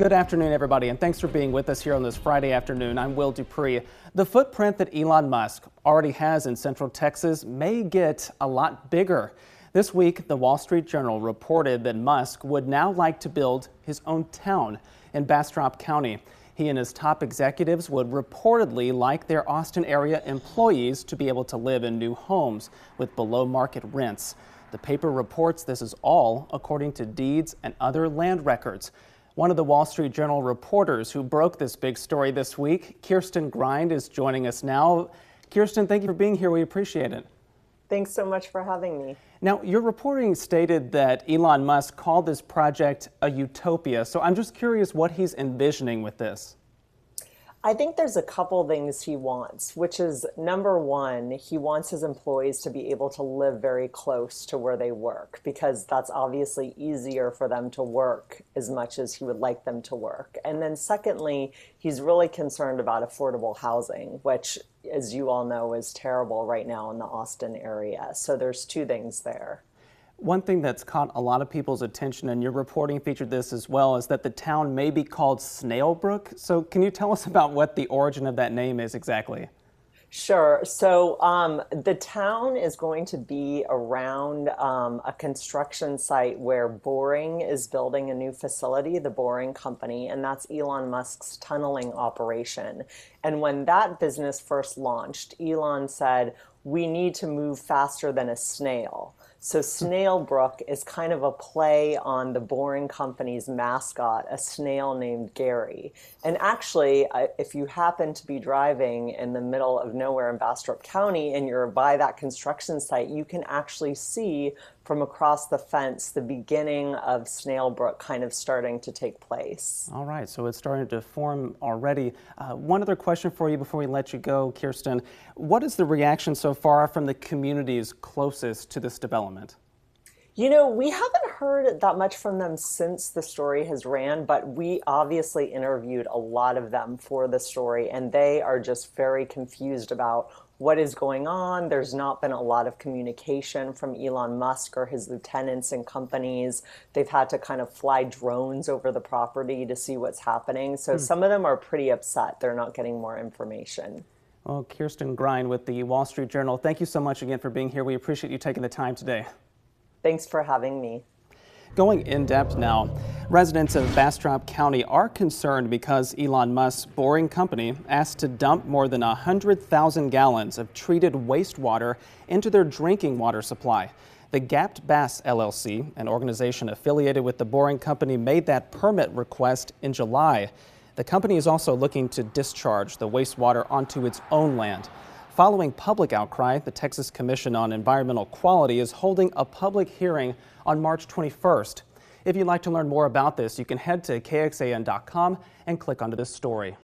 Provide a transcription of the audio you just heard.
Good afternoon, everybody, and thanks for being with us here on this Friday afternoon. I'm Will Dupree. The footprint that Elon Musk already has in Central Texas may get a lot bigger. This week, the Wall Street Journal reported that Musk would now like to build his own town in Bastrop County. He and his top executives would reportedly like their Austin area employees to be able to live in new homes with below-market rents. The paper reports this is all according to deeds and other land records. One of the Wall Street Journal reporters who broke this big story this week, Kirsten Grind, is joining us now. Kirsten, thank you for being here. We appreciate it. Thanks so much for having me. Now, your reporting stated that Elon Musk called this project a utopia. So I'm just curious what he's envisioning with this. I think there's a couple things he wants, which is number one, he wants his employees to be able to live very close to where they work, because that's obviously easier for them to work as much as he would like them to work. And then secondly, he's really concerned about affordable housing, which, as you all know, is terrible right now in the Austin area. So there's two things there. One thing that's caught a lot of people's attention, and your reporting featured this as well, is that the town may be called Snailbrook. So can you tell us about what the origin of that name is exactly? Sure. So the town is going to be around a construction site where Boring is building a new facility, the Boring Company, and that's Elon Musk's tunneling operation. And when that business first launched, Elon said, we need to move faster than a snail. So Snailbrook is kind of a play on the Boring Company's mascot, a snail named Gary. And actually, if you happen to be driving in the middle of nowhere in Bastrop County and you're by that construction site, you can actually see from across the fence the beginning of Snailbrook kind of starting to take place. All right, so it's starting to form already. One other question for you before we let you go, Kirsten. What is the reaction so far from the communities closest to this development? You know, we haven't heard that much from them since the story has ran, but we obviously interviewed a lot of them for the story, and they are just very confused about what is going on. There's not been a lot of communication from Elon Musk or his lieutenants and companies. They've had to kind of fly drones over the property to see what's happening. So some of them are pretty upset. They're not getting more information. Well, Kirsten Grind with the Wall Street Journal, thank you so much again for being here. We appreciate you taking the time today. Thanks for having me. Going in depth now, residents of Bastrop County are concerned because Elon Musk's Boring Company asked to dump more than 100,000 gallons of treated wastewater into their drinking water supply. The Gapped Bass LLC, an organization affiliated with the Boring Company, made that permit request in July. The company is also looking to discharge the wastewater onto its own land. Following public outcry, the Texas Commission on Environmental Quality is holding a public hearing on March 21st. If you'd like to learn more about this, you can head to KXAN.com and click onto this story.